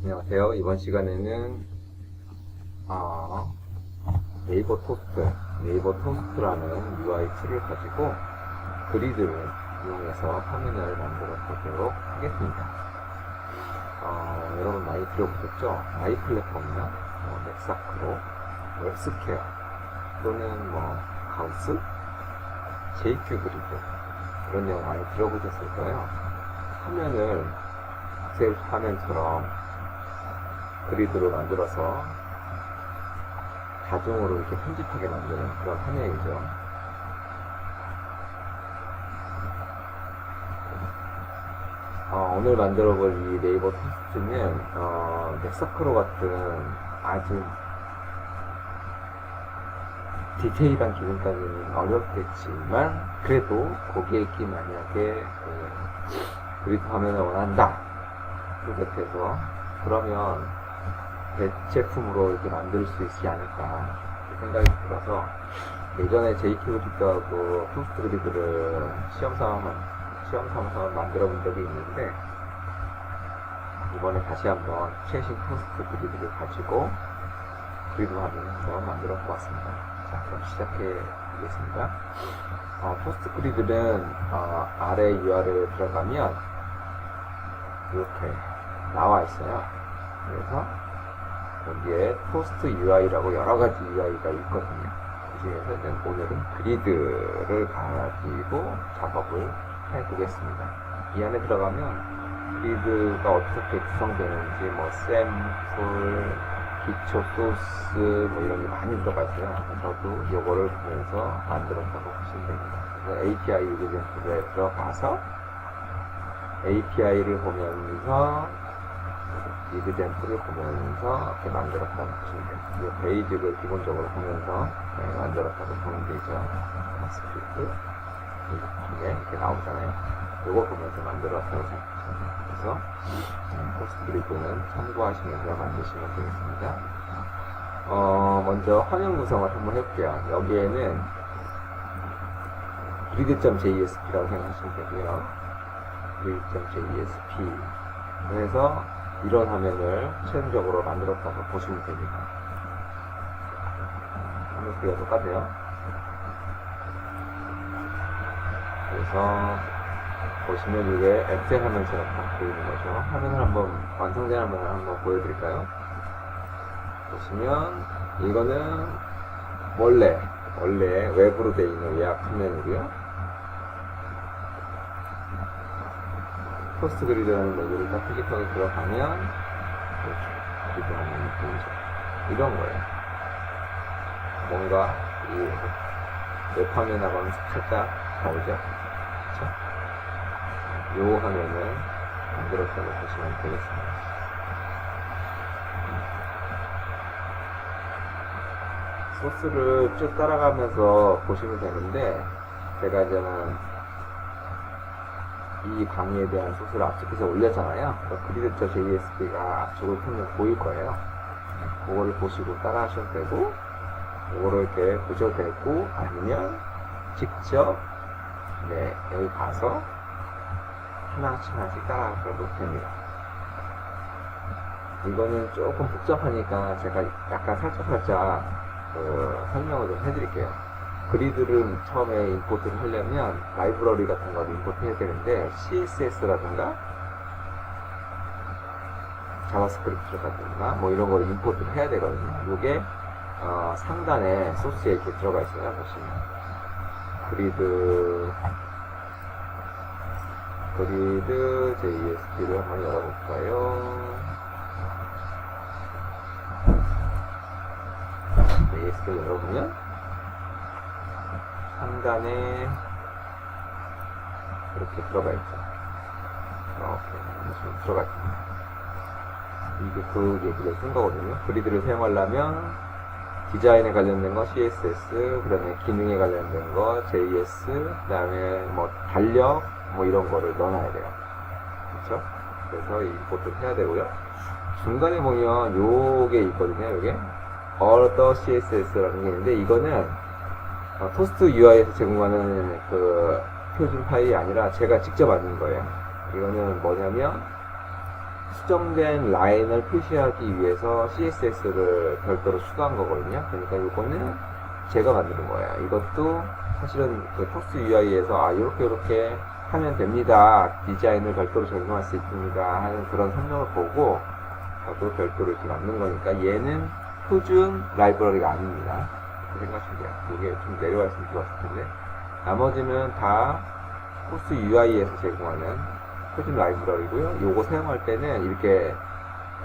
안녕하세요. 이번 시간에는 네이버 토스트라는 UI 툴을 가지고 그리드를 이용해서 화면을 만들어 보도록 하겠습니다. 여러분 많이 들어보셨죠? 아이플랫폼이나 넥사크로, 웹스퀘어 또는 가우스, JQ 그리드 이런 내용 많이 들어보셨을 거예요. 화면을 엑셀 화면처럼 그리드로 만들어서 자동으로 이렇게 편집하게 만드는 그런 화면이죠. 오늘 만들어 볼 이 네이버 토스트는 넥사크로 같은 아주 디테일한 기능까지는 어렵겠지만 그래도 고객이 만약에 그리드 화면을 원한다 프로젝트에서 그러면 대체품으로 이렇게 만들 수 있지 않을까 생각이 들어서 예전에 JQ 그리드하고 토스트 그리드를 시험 삼아서 만들어 본 적이 있는데 이번에 다시 한번 최신 토스트 그리드를 가지고 그리드 화면을 한번 만들어 보았습니다. 자, 그럼 시작해 보겠습니다. 토스트 그리드는 아래 URL에 들어가면 이렇게 나와 있어요. 그래서 여기에 토스트 UI라고 여러가지 UI가 있거든요. 그 중에서는 오늘은 그리드를 가지고 작업을 해보겠습니다. 이 안에 들어가면 그리드가 어떻게 구성되는지 샘플, 기초 소스 이런 게 많이 들어가 있어요. 저도 이거를 보면서 만들었다고 보시면 됩니다. 그래서 API 유저센터에 들어가서 API를 보면서 이그젠플을 보면서 이렇게 만들었다고 보시면 됩니다. 이 베이직을 기본적으로 보면서 만들었다고 보면 되죠. 스크립트 이렇게 나오잖아요. 이거 보면서 만들었다고 생각하시면 그래서 토스트 그리드는 참고하시면서 만드시면 되겠습니다. 먼저 화면 구성을 한번 해볼게요. 여기에는 grid.jsp라고 생각하시면 되고요. grid.jsp 그래서 이런 화면을 최종적으로 만들었다고 보시면 됩니다. 화면 크기가 똑같네요. 그래서 보시면 이게 엑셀 화면처럼 딱 보이는 거죠. 화면을 완성된 화면을 한번 보여드릴까요? 보시면 이거는 원래 웹으로 되어 있는 예약 화면이고요. 토스트 그리드라는 메뉴를 딱 클릭하고 들어가면 이렇게 그리드 화면이 보이죠. 이런 거예요. 뭔가 이 웹 화면하고는 살짝 다르죠. 그렇죠? 요 화면을 만들었다고 보시면 되겠습니다. 소스를 쭉 따라가면서 보시면 되는데 제가 이제는 이 강의에 대한 소스를 앞쪽에서 올렸잖아요. 그리드.jsp가 앞쪽을 보면 보일 거예요. 그거를 보시고 따라 하셔도 되고 그거를 이렇게 보셔도 되고 아니면 직접 여기 가서 하나씩 따라가도 됩니다. 이거는 조금 복잡하니까 제가 약간 살짝 설명을 좀 해드릴게요. 그리드를 처음에 임포트를 하려면 라이브러리 같은 걸 임포트 해야 되는데 CSS라든가 자바스크립트라든가 이런 걸 임포트를 해야 되거든요. 이게 상단에 소스에 이렇게 들어가 있어요. 보시면 그리드 JSP를 한번 열어볼까요? JSP를 열어보면 상단에 이렇게 들어가 있죠. 이렇게 들어가 있습니다. 이게 그 얘기를 쓴 거거든요. 그리드를 사용하려면 디자인에 관련된 거 CSS, 그 다음에 기능에 관련된 거 JS, 그 다음에 달력 이런 거를 넣어놔야 돼요. 그렇죠? 그래서 임포트를 해야 되고요. 중간에 보면 요게 있거든요. 요게 Other CSS라는 게 있는데 이거는 토스트 UI에서 제공하는 그 표준 파일이 아니라 제가 직접 만든 거예요. 이거는 뭐냐면 수정된 라인을 표시하기 위해서 CSS를 별도로 추가한 거거든요. 그러니까 이거는 제가 만드는 거예요. 이것도 사실은 그 토스 UI에서 이렇게 하면 됩니다. 디자인을 별도로 적용할 수 있습니다. 하는 그런 설명을 보고 저도 별도로 이렇게 만든 거니까 얘는 표준 라이브러리가 아닙니다. 그렇게 생각하시면 돼요. 이게 좀 내려와 있으면 좋았을 텐데 나머지는 다 토스 UI에서 제공하는 표준 라이브러리고요. 요거 사용할 때는 이렇게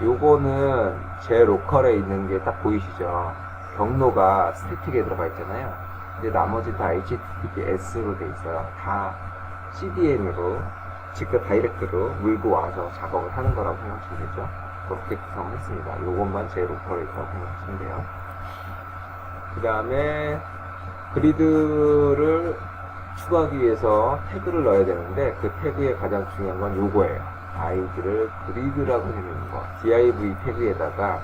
요거는 제 로컬에 있는 게 딱 보이시죠? 경로가 스태틱에 들어가 있잖아요. 근데 나머지 다 HTTPS로 돼 있어요. 다 CDN으로 직접 다이렉트로 물고 와서 작업을 하는 거라고 생각하시면 되죠. 그렇게 구성을 했습니다. 요것만 제 로컬에 있다고 생각하시면 돼요. 그 다음에 그리드를 추가하기 위해서 태그를 넣어야 되는데 그 태그의 가장 중요한 건 요거예요. 아이들을 그리드라고 해놓는 거. div 태그에다가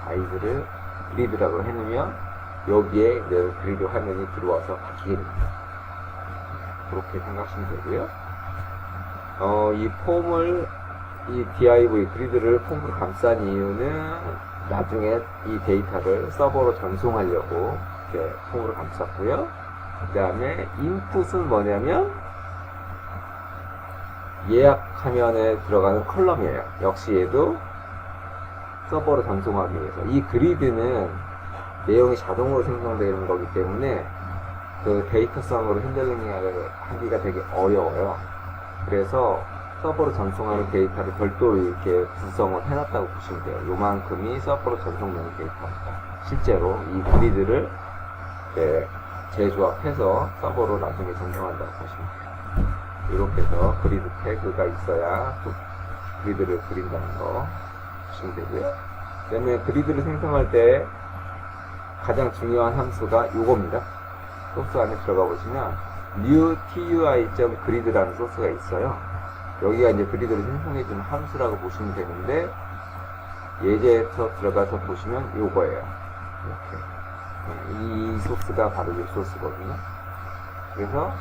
아이들을 그리드라고 해놓으면 여기에 그리드 화면이 들어와서 바뀌게 됩니다. 그렇게 생각하시면 되고요. 이 폼을 이 div 그리드를 폼으로 감싼 이유는 나중에 이 데이터를 서버로 전송하려고 이렇게 폼으로 감쌌고요. 그 다음에 인풋은 뭐냐면 예약 화면에 들어가는 컬럼이에요. 역시 얘도 서버로 전송하기 위해서. 이 그리드는 내용이 자동으로 생성되는 거기 때문에 그 데이터성으로 핸들링을 하기가 되게 어려워요. 그래서 서버로 전송하는 데이터를 별도로 이렇게 구성을 해놨다고 보시면 돼요. 요만큼이 서버로 전송되는 데이터입니다. 실제로 이 그리드를 재조합해서 서버로 나중에 전송한다고 보시면 돼요. 이렇게 해서 그리드 태그가 있어야 또 그리드를 그린다는 거 보시면 되고요. 그 다음에 그리드를 생성할 때 가장 중요한 함수가 요겁니다. 소스 안에 들어가 보시면 new tui.grid라는 소스가 있어요. 여기가 이제 그리드를 생성해주는 함수라고 보시면 되는데 예제에서 들어가서 보시면 요거예요. 이렇게. 이 소스가 바로 이 소스거든요. 그래서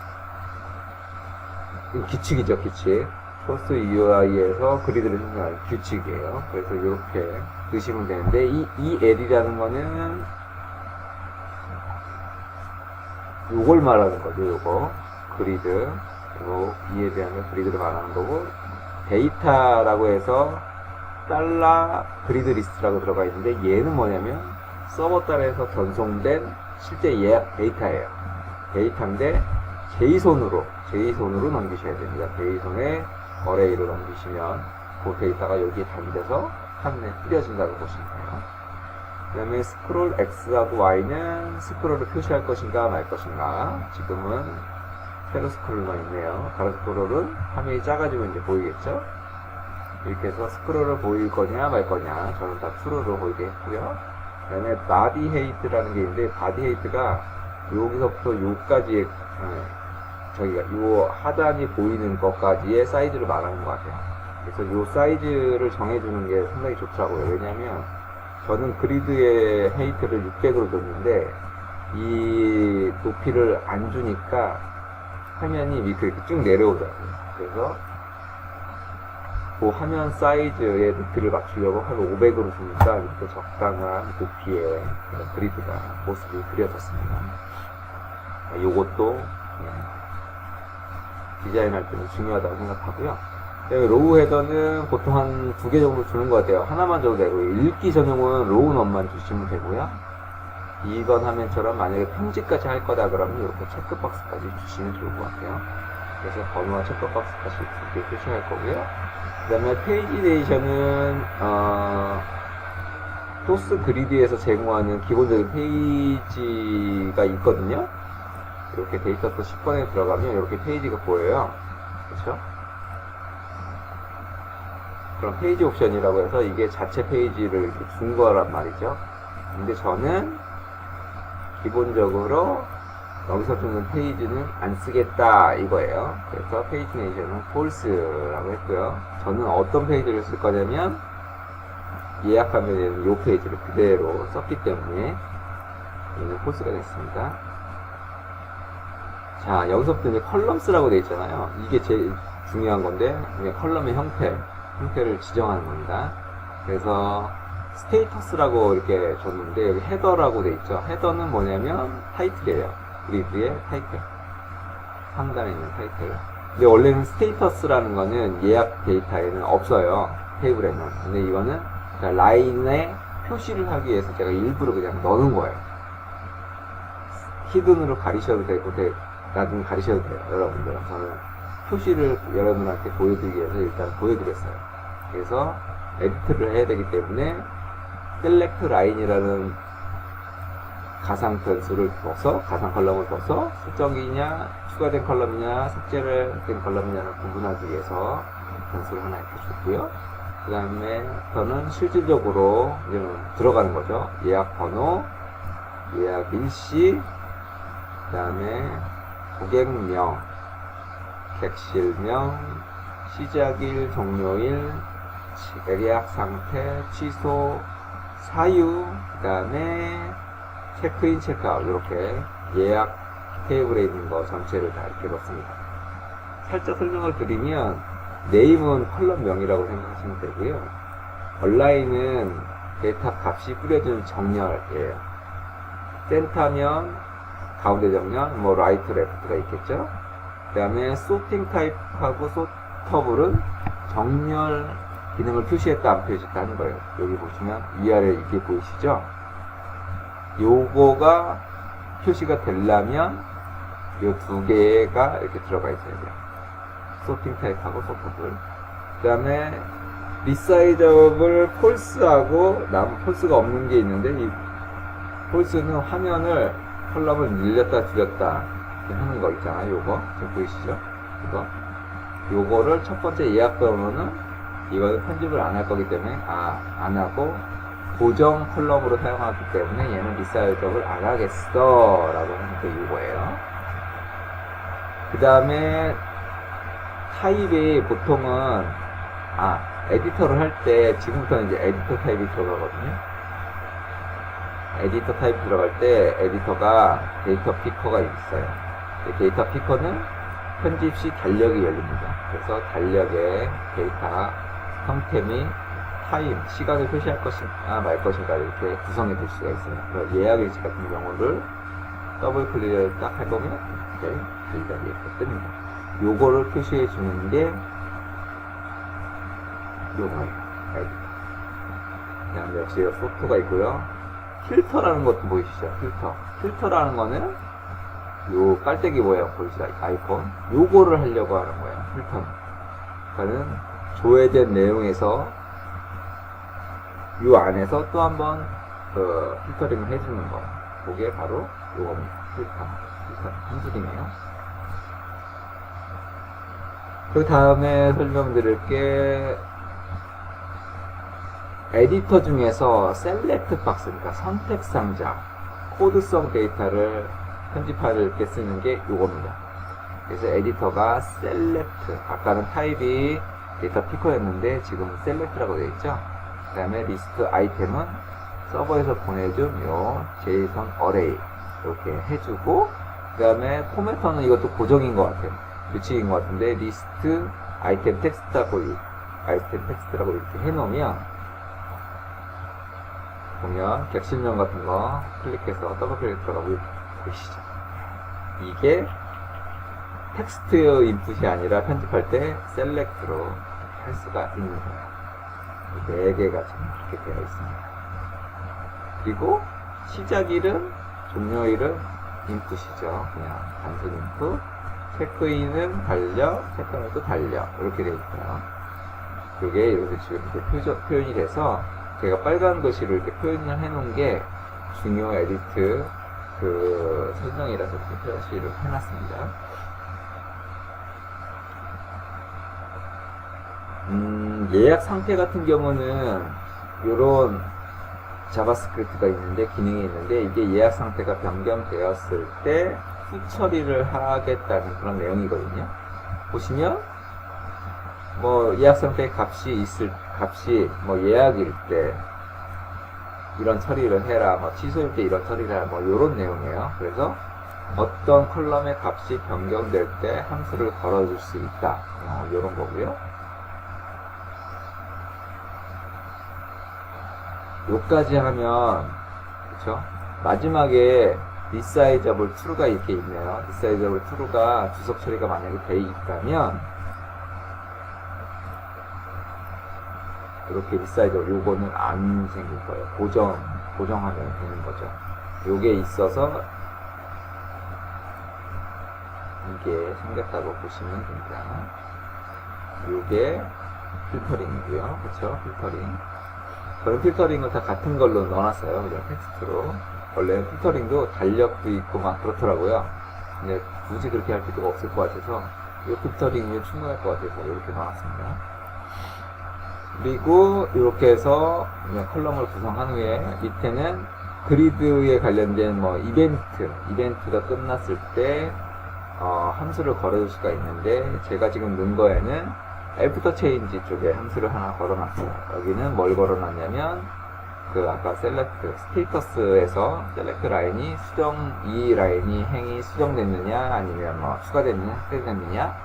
규칙이죠, 규칙. 소스 UI에서 그리드를 생성하는 규칙이에요. 그래서 이렇게 넣으시면 되는데 이 L이라는 거는 요걸 말하는 거죠. 요거 그리드, 요 이에 대한 그리드를 말하는 거고, 데이터라고 해서 달러 그리드 리스트라고 들어가 있는데 얘는 뭐냐면 서버 따라서 전송된 실제 예약 데이터예요. 데이터인데 JSON으로 넘기셔야 됩니다. JSON에 어레이로 넘기시면 그 데이터가 여기에 담겨서 화면에 뿌려진다고 보시면 돼요. 그 다음에 스크롤 X하고 Y는 스크롤을 표시할 것인가 말 것인가. 지금은 세로 스크롤만 있네요. 가로 스크롤은 화면이 작아지고 이제 보이겠죠? 이렇게 해서 스크롤을 보일 거냐 말 거냐. 저는 다 true로 보이게 했고요. 그 다음에 body height라는 게 있는데 body height가 여기서부터 요까지의 저기가 요 하단이 보이는 것까지의 사이즈를 말하는 것 같아요. 그래서 요 사이즈를 정해주는 게 상당히 좋더라고요. 왜냐면 저는 그리드의 헤이트를 600으로 줬는데 이 높이를 안 주니까 화면이 밑에 이렇게 쭉 내려오더라고요. 그래서 그 화면 사이즈의 높이를 맞추려고 한 500으로 주니까 이렇게 적당한 높이의 그리드가 모습이 그려졌습니다. 요것도 디자인할 때는 중요하다고 생각하고요. 로우 헤더는 보통 한 2개 정도 주는 것 같아요. 하나만 줘도 되고, 읽기 전용은 로우 넌만 주시면 되고요. 2번 화면처럼 만약에 편집까지 할 거다 그러면 이렇게 체크박스까지 주시면 좋을 것 같아요. 그래서 번호와 체크박스까지 이렇게 표시할 거고요. 그 다음에 페이지 네이션은 토스 그리드에서 제공하는 기본적인 페이지가 있거든요. 이렇게 데이터 또 10번에 들어가면 이렇게 페이지가 보여요. 그렇죠? 그럼 페이지 옵션이라고 해서 이게 자체 페이지를 이렇게 준 거란 말이죠. 근데 저는 기본적으로 여기서 주는 페이지는 안 쓰겠다 이거예요. 그래서 페이지 네이션은 false라고 했고요. 저는 어떤 페이지를 쓸 거냐면 예약하면 이 페이지를 그대로 썼기 때문에 얘는 false가 됐습니다. 자, 여기서부터 이제 컬럼스라고 되어 있잖아요. 이게 제일 중요한 건데, 컬럼의 형태. 형태를 지정하는 겁니다. 그래서 스테이터스라고 이렇게 줬는데 여기 헤더라고 돼 있죠. 헤더는 뭐냐면 타이틀이에요. 그리드의 타이틀. 상단에 있는 타이틀. 근데 원래는 스테이터스라는 거는 예약 데이터에는 없어요. 테이블에는. 근데 이거는 라인에 표시를 하기 위해서 제가 일부러 그냥 넣는 거예요. 히든으로 가리셔도 되고, 나중에 가리셔도 돼요. 여러분들. 저는 표시를 여러분한테 보여드리기 위해서 일단 보여드렸어요. 그래서 에디트를 해야 되기 때문에 셀렉트 라인이라는 가상 변수를 둬서, 가상 컬럼을 둬서 수정이냐, 추가된 컬럼이냐, 삭제를 된 컬럼이냐를 구분하기 위해서 변수를 하나 이렇게 줬고요. 그 다음에 저는 실질적으로 이제는 들어가는 거죠. 예약 번호, 예약 일시, 그 다음에 고객명, 객실명, 시작일, 종료일, 예약 상태, 취소, 사유, 그 다음에 체크인, 체크아웃, 이렇게 예약 테이블에 있는 거 전체를 다 이렇게 넣습니다. 살짝 설명을 드리면 네임은 컬럼명이라고 생각하시면 되고요. 얼라인은 데이터 값이 뿌려진 정렬이에요. 센터면 가운데 정렬, 뭐 라이트, 레프트가 있겠죠. 그 다음에 소팅 타입하고 소터블은 정렬 기능을 표시했다 안 표시했다 하는 거예요. 여기 보시면 위아래 이게 보이시죠? 요거가 표시가 되려면 요 두 개가 이렇게 들어가 있어야 돼요. 소팅 타입하고 소터블. 그 다음에 리사이저블 폴스하고 폴스가 없는 게 있는데, 이 폴스는 화면을 컬럼을 늘렸다 줄였다 하는 거 있잖아요. 요거 지금 보이시죠? 요거를 첫 번째 예약 번호는 이거는 편집을 안 할 거기 때문에 안 하고 고정 컬럼으로 사용하기 때문에 얘는 리사이저블 안 하겠어 라고 하는 게 이거예요. 그 다음에 타입이 보통은 에디터를 할 때 지금부터는 이제 에디터 타입이 들어가거든요. 에디터 타입 들어갈 때 에디터가 데이터 피커가 있어요. 데이터 피커는 편집 시 달력이 열립니다. 그래서 달력에 데이터 형태 및 타임, 시간을 표시할 것인가 말 것인가 이렇게 구성해 볼 수가 있어요. 예약일지 같은 경우를 더블 클릭을 딱 해보면 이렇게 달력이 이렇게 뜹니다. 요거를 표시해 주는 게 요거예요. 에디터. 그다음 역시 소프트가 있고요. 필터라는 것도 보이시죠? 필터라는 거는 요 깔때기 모양 보이시죠? 아이콘. 요거를 하려고 하는 거예요. 필터는. 그러니까는 조회된 내용에서 요 안에서 또 한번 필터링을 해주는 거. 그게 바로 요겁니다. 필터 함수링이에요. 그 다음에 설명드릴 게 에디터 중에서 셀렉트 박스, 그러니까 선택 상자, 코드성 데이터를 편집할 때 쓰는 게 요겁니다. 그래서 에디터가 셀렉트, 아까는 타입이 데이터 피커였는데 지금 셀렉트라고 되어 있죠. 그 다음에 리스트 아이템은 서버에서 보내준 요 JSON 어레이 이렇게 해주고, 그 다음에 포매터는 이것도 고정인 것 같아요. 규칙인 것 같은데 리스트 아이템 텍스트라고 이렇게 해놓으면 보면 객실명 같은 거 클릭해서 더블 클릭 들어가고 보시죠. 이게 텍스트 인풋이 아니라 편집할 때 셀렉트로 할 수가 있는 거예요. 4개가 지금 이렇게 되어 있습니다. 그리고 시작일은 종료일은 인풋이죠. 그냥 단순 인풋. 체크인은 달력, 체크아웃도 달력 이렇게 되어 있고요. 이게 이렇게 지금 이렇게 표현이 돼서 제가 빨간 글씨로 이렇게 표현을 해놓은 게 중요 에디트 설명이라서 이렇게 표시를 해놨습니다. 예약 상태 같은 경우는 요런 자바스크립트가 있는데, 기능이 있는데, 이게 예약 상태가 변경되었을 때 후처리를 하겠다는 그런 내용이거든요. 보시면 뭐 예약 상태 값이 뭐 예약일 때 이런 처리를 해라, 뭐 취소일 때 이런 처리를 해라, 뭐 요런 내용이에요. 그래서 어떤 컬럼의 값이 변경될 때 함수를 걸어줄 수 있다, 요런 거고요. 요까지 하면, 그쵸? 마지막에 리사이저블 true가 이렇게 있네요. 리사이저블 true가 주석 처리가 만약에 돼 있다면, 이렇게 리사이저블 요거는 안 생길 거예요. 고정하면 되는 거죠. 요게 있어서, 이게 생겼다고 보시면 됩니다. 요게 필터링이고요. 그쵸? 필터링. 저는 필터링을 다 같은 걸로 넣어놨어요. 그냥 텍스트로. 원래 필터링도 달력도 있고 막 그렇더라고요. 근데 굳이 그렇게 할 필요가 없을 것 같아서 이 필터링이면 충분할 것 같아서 이렇게 넣어놨습니다. 그리고 이렇게 해서 그냥 컬럼을 구성한 후에 밑에는 그리드에 관련된 뭐 이벤트가 끝났을 때 함수를 걸어줄 수가 있는데 제가 지금 넣은 거에는 애프터 체인지 쪽에 함수를 하나 걸어놨어요. 여기는 뭘 걸어놨냐면 그 아까 셀렉트 스테이터스에서 셀렉트 라인이 이 라인이 행이 수정됐느냐 아니면 뭐 추가됐느냐 삭제됐느냐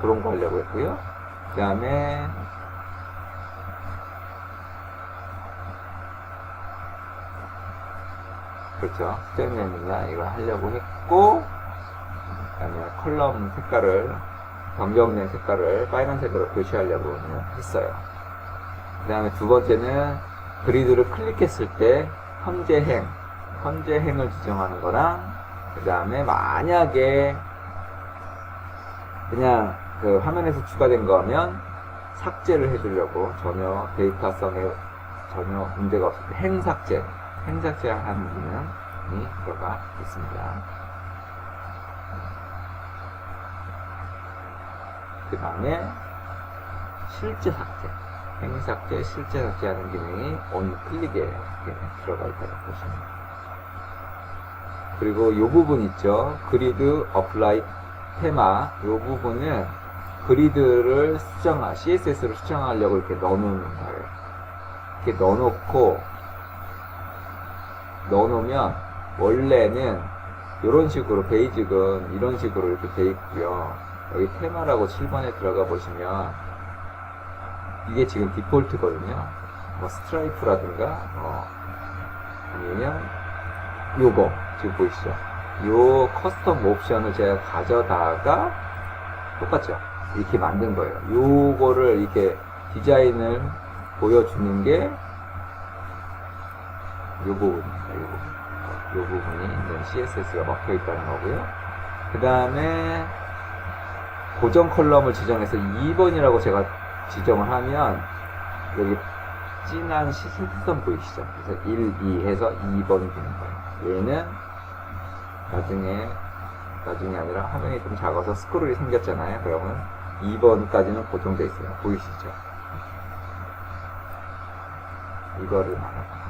그런 거 하려고 했고요. 그 다음에 그렇죠. 수정됐느냐 이걸 하려고 했고 그 다음에 컬럼 색깔을 변경된 색깔을 빨간색으로 표시하려고 했어요. 그 다음에 두 번째는 그리드를 클릭했을 때 현재 행을 지정하는 거랑 그 다음에 만약에 그냥 그 화면에서 추가된 거면 삭제를 해주려고 전혀 데이터성에 전혀 문제가 없을 때 행 삭제하는 기능이 들어가 있습니다. 그 다음에 실제 삭제, 행 삭제, 실제 삭제하는 기능이 온 클릭에 들어가 있다고 보시면 됩니다. 그리고 이 부분 있죠. 그리드 어플라이 테마. 이 부분은 그리드를 CSS로 수정하려고 이렇게 넣어놓는 거예요. 이렇게 넣어놓으면 원래는 이런 식으로 베이직은 이런 식으로 이렇게 돼 있고요. 여기 테마라고 7번에 들어가 보시면 이게 지금 디폴트거든요. 뭐 스트라이프라든가 아니면 요거 지금 보이시죠? 요 커스텀 옵션을 제가 가져다가 똑같죠? 이렇게 만든 거예요. 요거를 이렇게 디자인을 보여주는 게 요 부분입니다. 요 부분이 CSS가 막혀 있다는 거고요. 그 다음에 고정 컬럼을 지정해서 2번이라고 제가 지정을 하면 여기 진한 시선선 보이시죠? 그래서 1, 2 해서 2번이 되는 거예요. 얘는 나중에 아니라 화면이 좀 작아서 스크롤이 생겼잖아요. 그러면 2번까지는 고정되어 있어요. 보이시죠? 이거를 말합니다.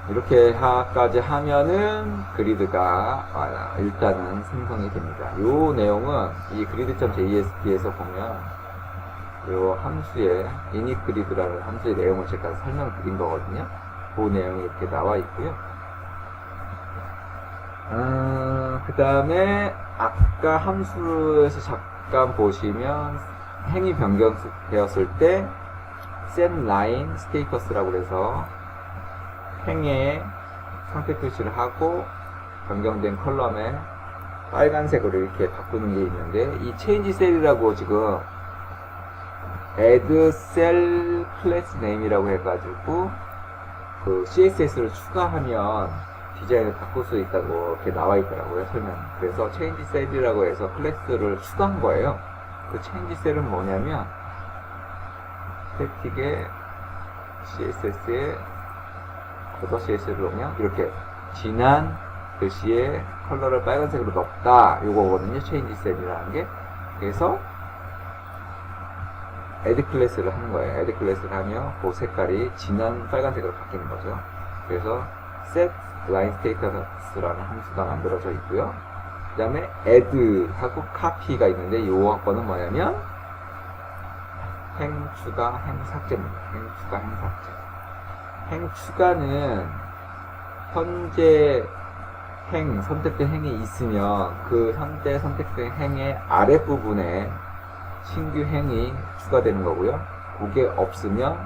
이렇게까지 하면은 그리드가 일단은 생성이 됩니다. 이 내용은 이 grid.jsp에서 보면 이 함수의 initgrid라는 함수의 내용을 제가 설명드린 거거든요. 그 내용이 이렇게 나와 있고요. 그 다음에 아까 함수에서 잠깐 보시면 행이 변경되었을 때 setLine status라고 해서 행에 상태 표시를 하고 변경된 컬럼에 빨간색으로 이렇게 바꾸는 게 있는데 이 change cell이라고 지금 add cell class name이라고 해가지고 그 CSS를 추가하면 디자인을 바꿀 수 있다고 이렇게 나와 있더라고요, 설명. 그래서 change cell이라고 해서 클래스를 추가한 거예요. 그 change cell은 뭐냐면 스태틱에 CSS에 쿼터 CSS를 넣으면 이렇게 진한 글씨에 컬러를 빨간색으로 넣었다, 요거거든요. change cell이라는 게. 그래서 add 클래스를 하는 거예요. add 클래스를 하면 그 색깔이 진한 빨간색으로 바뀌는 거죠. 그래서 set line status라는 함수가 만들어져 있고요. 그 다음에 add 하고 copy가 있는데 요 거는 뭐냐면 행 추가, 행 삭제입니다. 행 추가, 행 삭제. 행 추가는 현재 선택된 행이 있으면 그 현재 선택된 행의 아랫부분에 신규 행이 추가되는 거고요. 그게 없으면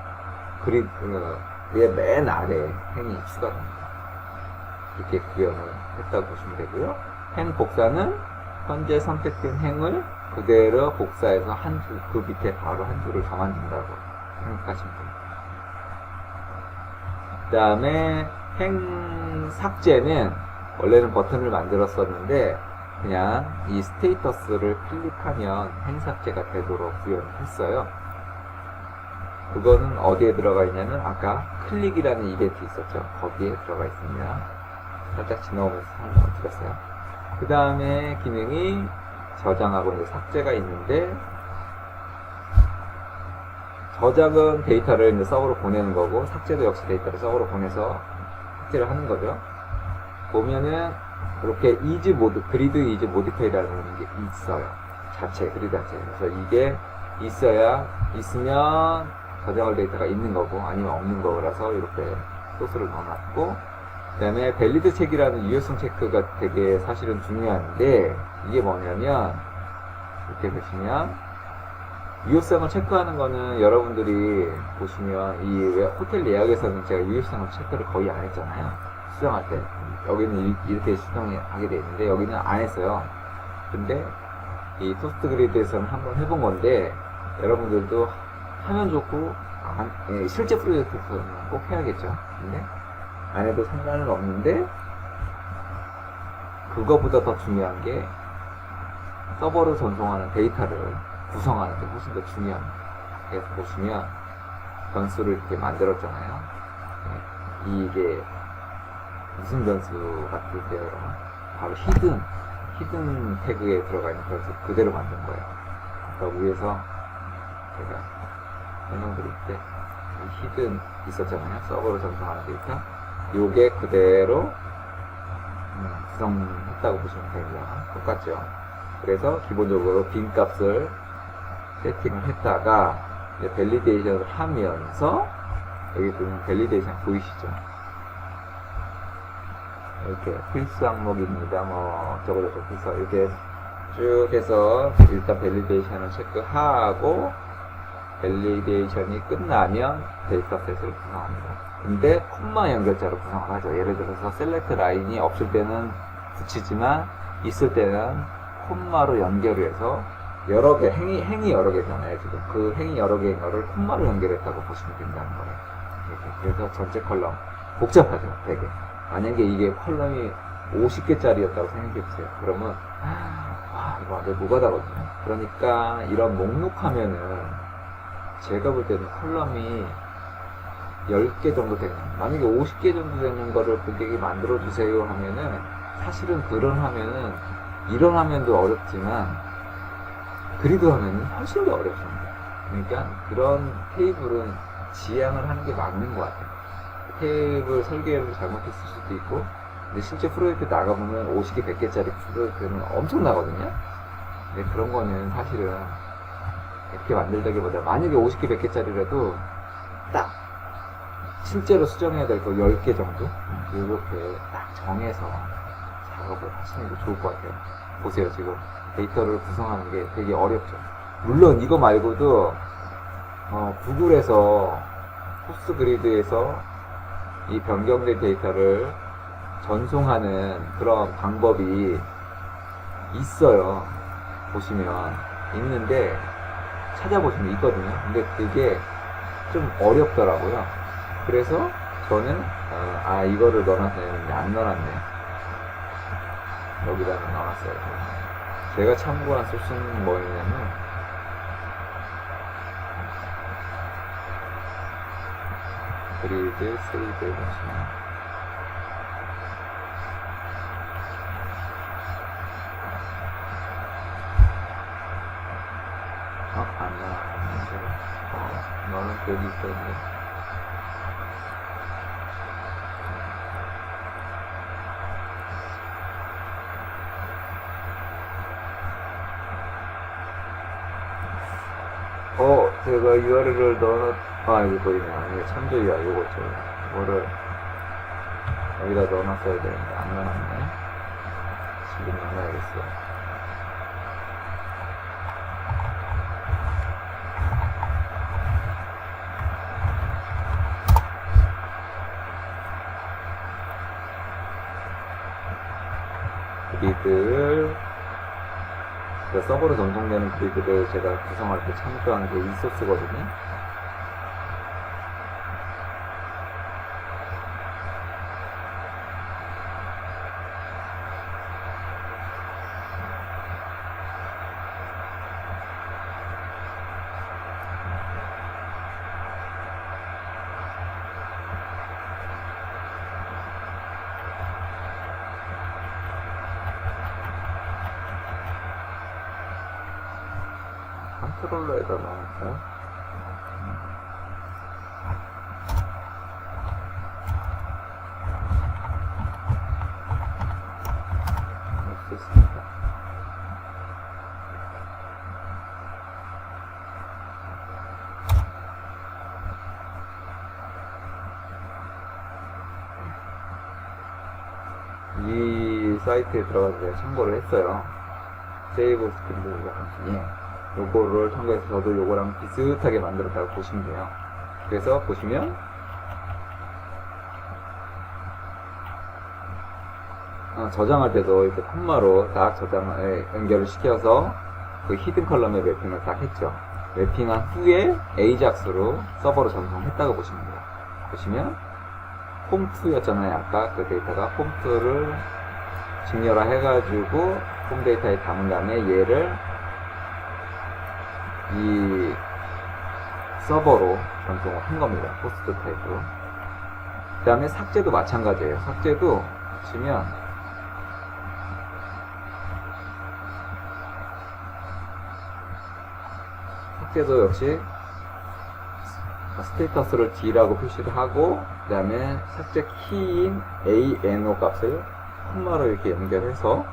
그리드의 맨 아래에 행이 추가됩니다. 이렇게 구현을 했다고 보시면 되고요. 행 복사는 현재 선택된 행을 그대로 복사해서 한 줄, 그 밑에 바로 한 줄을 더 만든다고 생각하시면 됩니다. 그 다음에 행 삭제는 원래는 버튼을 만들었었는데 그냥 이 스테이터스를 클릭하면 행 삭제가 되도록 구현을 했어요. 그거는 어디에 들어가 있냐면 아까 클릭이라는 이벤트 있었죠. 거기에 들어가 있습니다. 살짝 지나오면서 설명을 드렸어요. 그 다음에 기능이 저장하고 이제 삭제가 있는데, 저장은 데이터를 이제 서버로 보내는 거고, 삭제도 역시 데이터를 서버로 보내서 삭제를 하는 거죠. 보면은, 이렇게 이즈 모드, 그리드 이즈 모디파이라는 게 있어요. 자체, 그리드 자체. 그래서 이게 있으면 저장할 데이터가 있는 거고, 아니면 없는 거라서 이렇게 소스를 넣어놨고, 그 다음에 밸리드 체크라는 유효성 체크가 되게 사실은 중요한데, 이게 뭐냐면 이렇게 보시면 유효성을 체크하는 거는 여러분들이 보시면 이 호텔 예약에서는 제가 유효성을 체크를 거의 안 했잖아요. 수정할 때 여기는 이렇게 수정하게 돼 있는데 여기는 안 했어요. 근데 이 토스트 그리드에서는 한번 해본 건데 여러분들도 하면 좋고 실제 프로젝트에서는 꼭 해야겠죠. 근데 안 해도 상관은 없는데 그거보다 더 중요한 게 서버로 전송하는 데이터를 구성하는 게 훨씬 더 중요합니다. 그래서 보시면 변수를 이렇게 만들었잖아요. 이게 무슨 변수 같으세요, 여러분? 바로 히든 태그에 들어가 있는 변수 그대로 만든 거예요. 아까 위에서 제가 설명드릴 때 히든 있었잖아요. 서버로 전송하는 데이터. 요게 그대로 구성했다고 보시면 됩니다. 똑같죠? 그래서 기본적으로 빈 값을 세팅을 했다가 이제 밸리데이션을 하면서 여기 보면 밸리데이션 보이시죠? 이렇게 필수 항목입니다. 뭐 저거저거 해서 이렇게 쭉 해서 일단 밸리데이션을 체크하고 밸리데이션이 끝나면 데이터셋을 구성합니다. 근데 콤마 연결자로 구성을 하죠. 예를 들어서 셀렉트 라인이 없을 때는 붙이지만 있을 때는 콤마로 연결을 해서 여러 개, 행이 여러 개잖아요, 지금. 그 행이 여러 개인 거를 콤마로 연결했다고 보시면 된다는 거예요. 이렇게. 그래서 전체 컬럼. 복잡하죠, 되게. 만약에 이게 컬럼이 50개짜리였다고 생각해보세요. 그러면, 이거 완전 무가다거든요. 그러니까, 이런 목록하면은, 제가 볼 때는 컬럼이 10개 정도 되는, 만약에 50개 정도 되는 거를 고객이 만들어주세요 하면은, 사실은 그런 화면은, 이런 화면도 어렵지만, 그리드 화면은 훨씬 더 어렵습니다. 그러니까 그런 테이블은 지향을 하는 게 맞는 것 같아요. 테이블 설계를 잘못했을 수도 있고, 근데 실제 프로젝트 나가보면 50개, 100개짜리 프로젝트는 엄청나거든요. 근데 그런 거는 사실은 이렇게 만들다기보다 만약에 50개, 100개짜리라도 딱 실제로 수정해야 될 거 10개 정도? 이렇게 딱 정해서 작업을 하시는 게 좋을 것 같아요. 보세요, 지금. 데이터를 구성하는 게 되게 어렵죠. 물론 이거 말고도 구글에서 포스트 그리드에서 이 변경된 데이터를 전송하는 그런 방법이 있어요. 보시면 있는데 찾아보시면 있거든요. 근데 그게 좀 어렵더라고요. 그래서 저는 이거를 넣어놨어야 했는데 안 넣어놨네. 여기다가 넣어놨어요. 제가 참고한 소스는 뭐였냐면 그리드 세이브에 보시면 안 나왔는데 너는 여기 있었는데 제가 URL을 여기 보이네. 아니, 참조 URL, 이거를 여기다 넣어놨어야 되는데, 안 넣어놨네. 지금 넣어놔야겠어. 그리드를 그 서버로 전송되는 그리드를 제가 구성할 때 참조한 게 이 소스거든요. 컨트롤러에다 넣을까요? 넣을 수 있습니다. 이 사이트에 들어가서 제가 참고를 했어요. 세이브 스크린도 요거를 참고해서 저도 요거랑 비슷하게 만들었다고 보시면 돼요. 그래서 보시면 저장할 때도 이렇게 콤마로 딱 저장을 연결을 시켜서 그 히든 컬럼에 매핑을 딱 했죠. 매핑한 후에 AJAX로 서버로 전송했다고 보시면 돼요. 보시면 폼2였잖아요. 아까 그 데이터가 폼2를 직렬화 해가지고 폼 데이터에 담은 다음에 얘를 이 서버로 전송을 한 겁니다. 포스트 타입으로. 그 다음에 삭제도 마찬가지예요. 삭제도 보시면 삭제도 역시 스테이터스를 D라고 표시를 하고 그 다음에 삭제 키인 ANO 값을 콤마로 이렇게 연결해서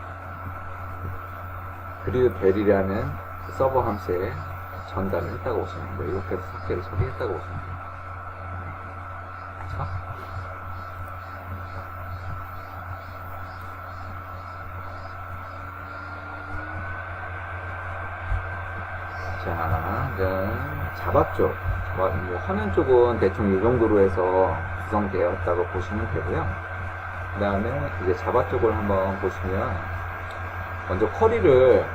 그리드 벨이라는 서버 함수에 전달을 했다고 보시면 돼요. 이렇게 해서 삭제를 처리했다고 보시면 돼요. 자, 이제 자바 쪽, 화면 쪽은 대충 이 정도로 해서 구성되었다고 보시면 되고요. 그 다음에 이제 자바 쪽을 한번 보시면 먼저 쿼리를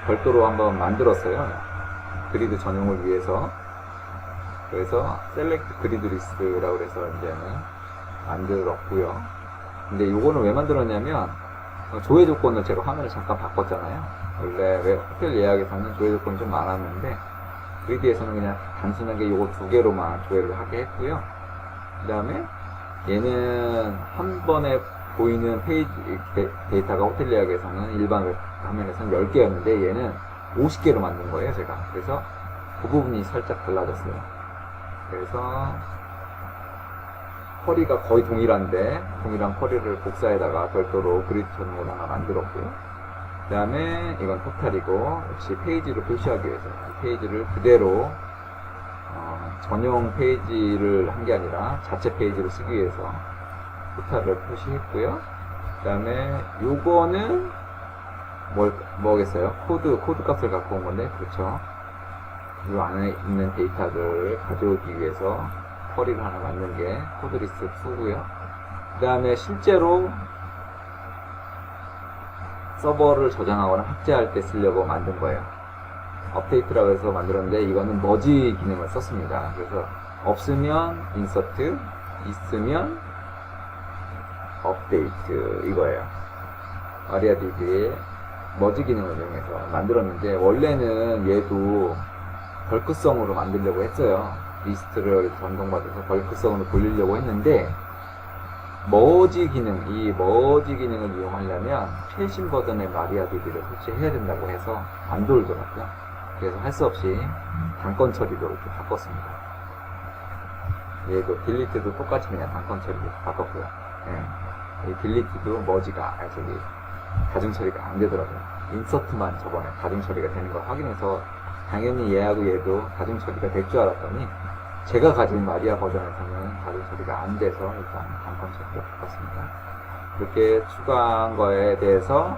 별도로 한번 만들었어요. 그리드 전용을 위해서. 그래서 셀렉트 그리드 리스트라고 해서 이제는 만들었고요. 근데 요거는 왜 만들었냐면 조회 조건을 제가 화면을 잠깐 바꿨잖아요. 원래 호텔 예약에서는 조회 조건이 좀 많았는데 그리드에서는 그냥 단순하게 요거 두 개로만 조회를 하게 했고요. 그 다음에 얘는 한 번에 보이는 페이지 데이터가 호텔 예약에서는 일반 웹 화면에서는 10개였는데 얘는 50개로 만든 거예요, 제가. 그래서 그 부분이 살짝 달라졌어요. 그래서 쿼리가 거의 동일한데 동일한 쿼리를 복사에다가 별도로 그리드 전용으로 하나 만들었고요. 그 다음에 이건 토탈이고 역시 페이지를 표시하기 위해서 페이지를 그대로 전용 페이지를 한 게 아니라 자체 페이지를 쓰기 위해서 토탈을 표시했고요. 그 다음에 요거는 뭐겠어요? 코드 값을 갖고 온 건데, 그렇죠. 이 안에 있는 데이터를 가져오기 위해서 쿼리를 하나 만든 게 코드리스트 2고요. 그 다음에 실제로 서버를 저장하거나 삭제할 때 쓰려고 만든 거예요. 업데이트라고 해서 만들었는데 이거는 머지 기능을 썼습니다. 그래서 없으면 인서트, 있으면 업데이트 이거예요. 마리아디비의 머지 기능을 이용해서 만들었는데 원래는 얘도 벌크성으로 만들려고 했어요. 리스트를 전송받아서 벌크성으로 돌리려고 했는데 머지 기능, 이 머지 기능을 이용하려면 최신 버전의 마리아디비를 설치해야 된다고 해서 안 돌더라고요. 그래서 할 수 없이 단건 처리로 이렇게 바꿨습니다. 얘도 딜리트도 똑같이 그냥 단건 처리로 바꿨고요. 이 딜리트도 머지가 가중 처리가 안 되더라고요. 인서트만 저번에 가중 처리가 되는 걸 확인해서 당연히 얘하고 얘도 가중 처리가 될 줄 알았더니 제가 가진 마리아 버전에서는 가중 처리가 안 돼서 일단 단건 처리로 바꿨습니다. 이렇게 추가한 거에 대해서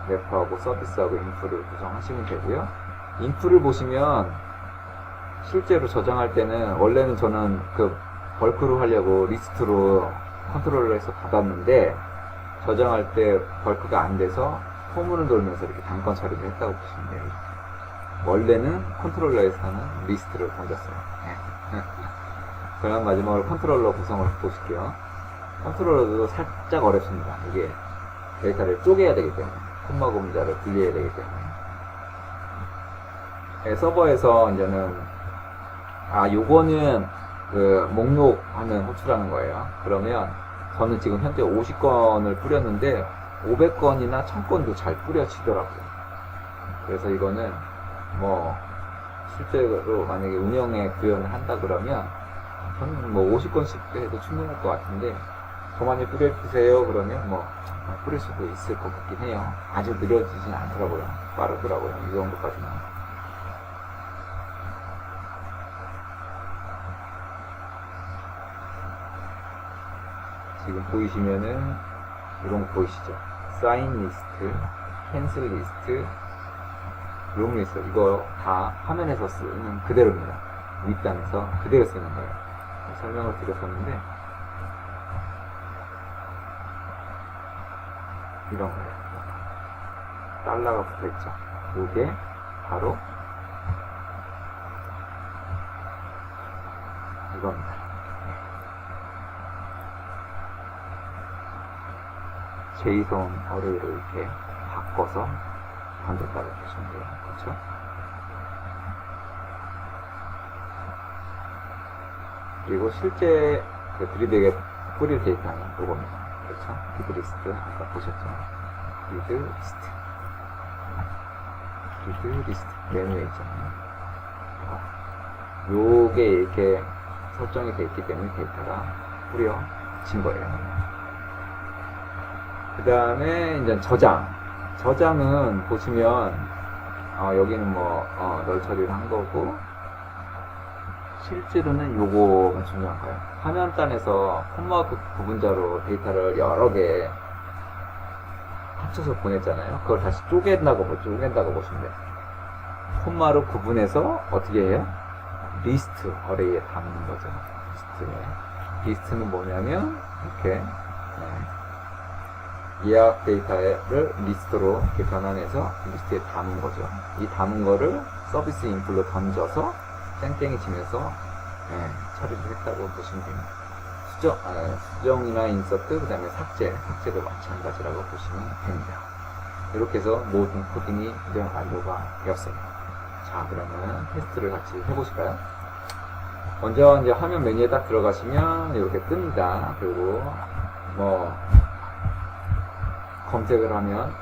래퍼하고 서비스하고 인프를 구성하시면 되고요. 인프를 보시면 실제로 저장할 때는 원래는 저는 그 벌크로 하려고 리스트로 컨트롤을 해서 받았는데 저장할 때 벌크가 안 돼서 포문을 돌면서 이렇게 단건 처리를 했다고 보시면 돼요. 원래는 컨트롤러에서는 리스트를 던졌어요. 그럼 마지막으로 컨트롤러 구성을 보실게요. 컨트롤러도 살짝 어렵습니다. 이게 데이터를 쪼개야 되기 때문에, 콤마 구문자를 분리해야 되기 때문에. 서버에서 이제는 요거는 그 목록하면 호출하는 거예요. 그러면 저는 지금 현재 50건을 뿌렸는데 500건이나 1000건도 잘 뿌려지더라고요. 그래서 이거는 뭐 실제로 만약에 운영에 구현을 한다 그러면 저는 뭐 50건씩 해도 충분할 것 같은데 더 많이 뿌려주세요 그러면 뭐 뿌릴 수도 있을 것 같긴 해요. 아주 느려지진 않더라고요. 빠르더라고요. 이 정도까지는. 지금 보이시면은 이런 거 보이시죠? 사인 리스트, 캔슬 리스트, 룸 리스트, 이거 다 화면에서 쓰는 그대로입니다. 윗단에서 그대로 쓰는 거예요. 설명을 드렸었는데 이런 거예요. 달러가 붙어있죠. 이게 바로 이겁니다. 제이손 어레이로 이렇게 바꿔서 던졌다고 보시면 돼요. 그렇죠? 그리고 실제 그 그리드에 뿌릴 데이터는 이겁니다. 그렇죠? 그리드 리스트 아까 보셨죠? 그리드 리스트, 그리드 리스트 메뉴에 있잖아요. 요게 이렇게 설정이 되어 있기 때문에 데이터가 뿌려진 거예요. 그 다음에 이제 저장은 보시면 여기는 뭐 널 처리를 한 거고 실제로는 요거가 중요한 거예요. 화면단에서 콤마 구분자로 데이터를 여러 개 합쳐서 보냈잖아요. 그걸 다시 쪼갠다고 보시면 돼요. 콤마로 구분해서 어떻게 해요? 리스트 어레이에 담는 거죠. 리스트는 뭐냐면 이렇게 예약 데이터를 리스트로 이렇게 변환해서 리스트에 담은 거죠. 이 담은 거를 서비스 인풀로 던져서 땡땡이 치면서 처리를 했다고 보시면 됩니다. 수정이나 인서트, 그 다음에 삭제도 마찬가지라고 보시면 됩니다. 이렇게 해서 모든 코딩이 이제 완료가 되었어요. 자, 그러면 테스트를 같이 해보실까요? 먼저 이제 화면 메뉴에 딱 들어가시면 이렇게 뜹니다. 그리고 뭐 검색을 하면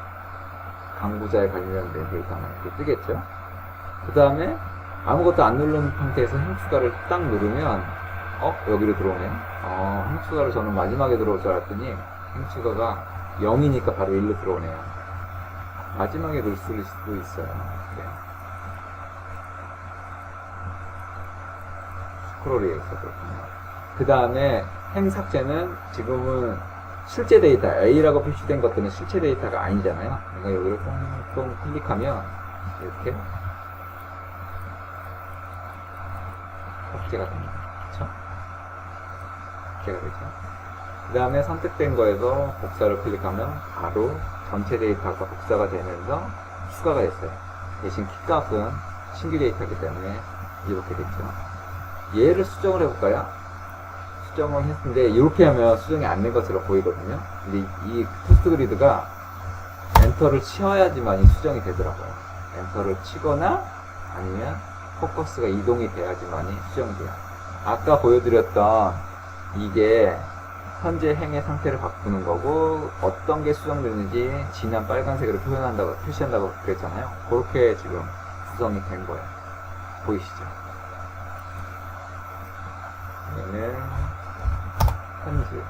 강구자에 관련된 데이터만 이렇게 뜨겠죠. 그 다음에 아무것도 안 누른 상태에서 행추가를 딱 누르면 여기로 들어오네요. 행추가를 저는 마지막에 들어올 줄 알았더니 행추가가 0이니까 바로 1로 들어오네요. 마지막에 넣을 수도 있어요. 네. 스크롤이 있어 그렇군요. 그 다음에 행 삭제는 지금은 실제 데이터, A라고 표시된 것들은 실제 데이터가 아니잖아요. 그러니까 여기를 똥 클릭하면 이렇게 삭제가 됩니다. 그렇죠? 삭제가 되죠. 그 다음에 선택된 거에서 복사를 클릭하면 바로 전체 데이터가 복사가 되면서 추가가 됐어요. 대신 키값은 신규 데이터이기 때문에 이렇게 됐죠. 얘를 수정을 해볼까요? 수정을 했는데 이렇게 하면 수정이 안 된 것처럼 보이거든요. 근데 이 포스트 그리드가 엔터를 치어야지만이 수정이 되더라고요. 엔터를 치거나 아니면 포커스가 이동이 돼야지만이 수정이 돼요. 아까 보여드렸던 이게 현재 행의 상태를 바꾸는 거고 어떤 게 수정되는지 진한 빨간색으로 표시한다고 그랬잖아요. 그렇게 지금 구성이 된 거예요. 보이시죠? 얘는 현재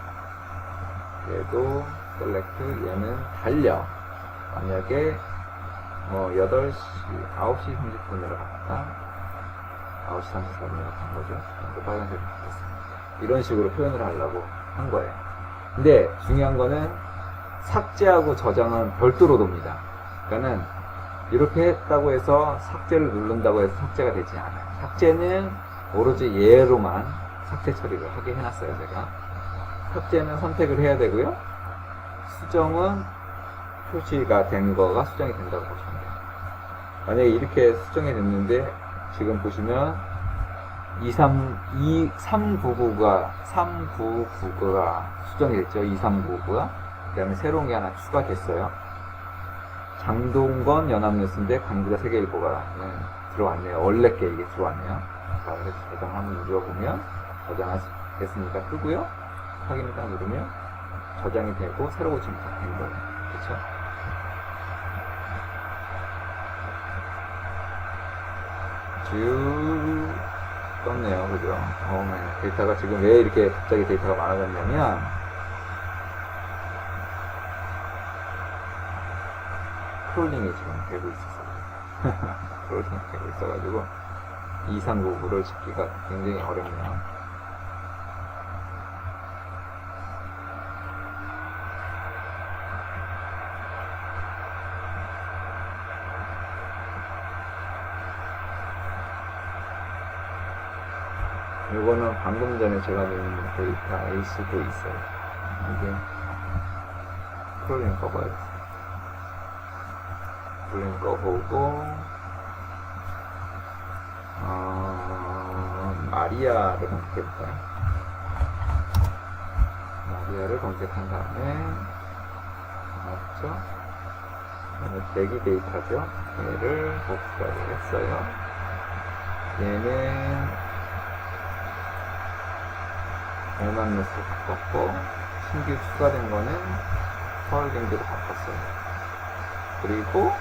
얘도 셀렉트, 얘는 달려. 만약에 뭐 8시, 9시 30분으로 갔다 9시 34분으로 간 거죠. 또 빨간색으로 바뀌었어요. 이런 식으로 표현을 하려고 한 거예요. 근데 중요한 거는 삭제하고 저장은 별도로 돕니다. 그러니까는 이렇게 했다고 해서 삭제를 누른다고 해서 삭제가 되지 않아요. 삭제는 오로지 얘로만 삭제 처리를 하게 해놨어요. 제가 삭제는 선택을 해야 되고요. 수정은 표시가 된 거가 수정이 된다고 보시면 돼요. 만약에 이렇게 수정이 됐는데 지금 보시면 3999가 수정이 됐죠. 2399가. 그 다음에 새로운 게 하나 추가됐어요. 장동건 연합뉴스인데 강부자 세계일보가 들어왔네요. 원래 게 이게 들어왔네요. 자, 그래서 저장 한번 눌러보면 저장 됐으니까 끄고요. 확인을 딱 누르면 저장이 되고 새로 고침이 딱 된 거예요. 그쵸? 쭉 떴네요. 그죠? 데이터가 지금 왜 이렇게 갑자기 데이터가 많아졌냐면 크롤링이 지금 되고 있어서 크롤링이 되고 있어가지고 2399를 찾기가 굉장히 어렵네요. 요거는 방금 전에 제가 넣은 데이터일 수도 있어요. 이게 크롤링 꺼봐야겠어요. 크롤링 꺼보고 마리아를 검색해볼까요? 마리아를 검색한 다음에 맞죠? 대기 데이터죠. 얘를 복사를 했어요. 얘는 연합뉴스 바꿨고 신규 추가된 거는 서울경제로 바꿨어요. 그리고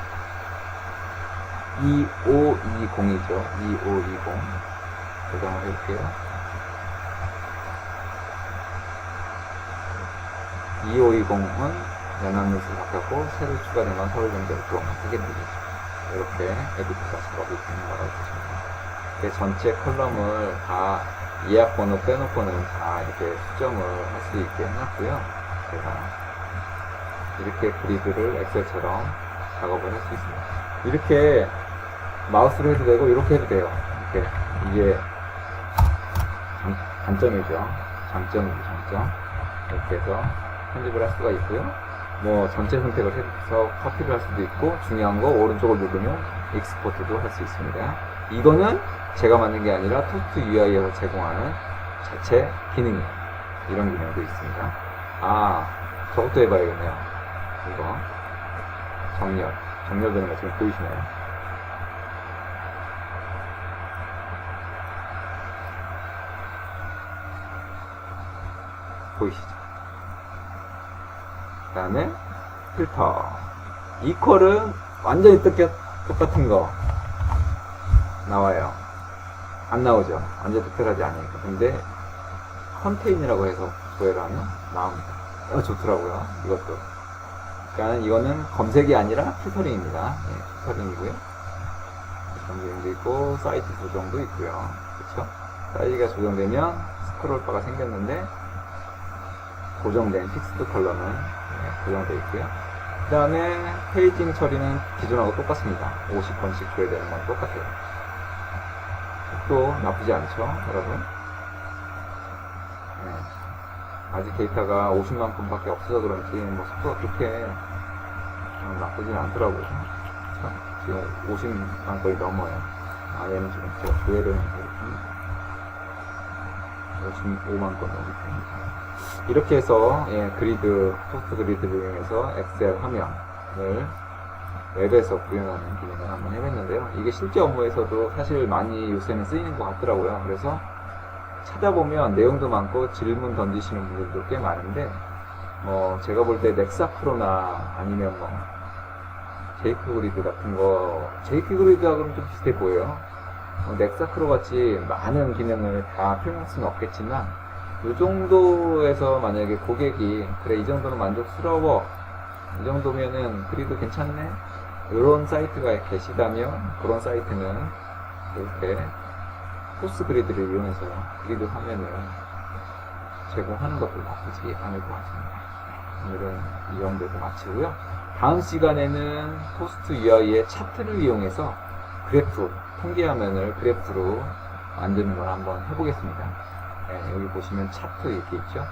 2520이죠. 2520 저장을 해볼게요. 2520은 연합뉴스 바꿨고 새로 추가된 건 서울경제로 들어온 하겠는데 이렇게 에디트가 작업이 되는 거라고 보시면 돼요. 전체 컬럼을 다 예약 번호 빼놓고는 다 이렇게 수정을 할 수 있게 해놨고요. 제가 이렇게 그리드를 엑셀처럼 작업을 할 수 있습니다. 이렇게 마우스로 해도 되고 이렇게 해도 돼요. 이렇게 이게 단점이죠. 장점이죠. 장점. 이렇게 해서 편집을 할 수가 있고요. 뭐 전체 선택을 해서 커피를 할 수도 있고 중요한 거 오른쪽을 누르면 익스포트도 할 수 있습니다. 이거는 제가 만든 게 아니라 토스트 UI에서 제공하는 자체 기능이에요. 이런 기능도 있습니다. 저것도 해봐야겠네요. 이거 정렬되는 거 지금 보이시나요? 보이시죠? 그 다음에 필터 이퀄은 완전히 똑같은 거 나와요. 안 나오죠. 완전 특별하지 않으니까. 근데 컨테인이라고 해서 구애를 하면 나옵니다. 좋더라고요. 이것도. 그러니까 이거는 검색이 아니라 필터링입니다. 필터링이고요. 검색도 있고 사이트 조정도 있고요. 그렇죠? 사이즈가 조정되면 스크롤바가 생겼는데 고정된 픽스드 컬러는 고정되어 있고요. 그 다음에 페이징 처리는 기존하고 똑같습니다. 50번씩 줘야 되는 건 똑같아요. 또 나쁘지 않죠, 여러분? 아직 데이터가 50만 건밖에 없어서 그런지 뭐 속도가 그렇게 나쁘진 않더라고요. 지금 50만 건이 넘어요. 얘는 지금 제가 조회를 해서 55만 건 넘기 때문에 이렇게 해서 그리드, 토스트 그리드를 이용해서 엑셀 화면을 웹에서 구현하는 기능을 한번 해봤는데요. 이게 실제 업무에서도 사실 많이 요새는 쓰이는 것 같더라고요. 그래서 찾아보면 내용도 많고 질문 던지시는 분들도 꽤 많은데 제가 볼 때 넥사 프로나 아니면 제이크 그리드 같은 거 제이크 그리드하고는 좀 비슷해 보여요. 넥사 프로 같이 많은 기능을 다 표현할 수는 없겠지만 이 정도에서 만약에 고객이 그래 이 정도는 만족스러워 이 정도면은 그리드 괜찮네 이런 사이트가 계시다면 그런 사이트는 이렇게 토스 그리드를 이용해서 그리드 화면을 제공하는 것도 나쁘지 않을 것 같습니다. 오늘은 이 정도에서 마치고요. 다음 시간에는 토스트 UI의 차트를 이용해서 그래프, 통계 화면을 그래프로 만드는 걸 한번 해보겠습니다. 여기 보시면 차트 이렇게 있죠.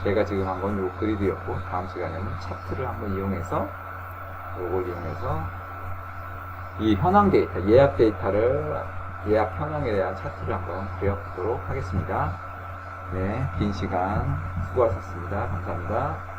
제가 지금 한 건 요 그리드였고, 다음 시간에는 차트를 한번 이용해서, 요걸 이용해서, 이 현황 데이터, 예약 데이터를, 예약 현황에 대한 차트를 한번 그려보도록 하겠습니다. 네, 긴 시간 수고하셨습니다. 감사합니다.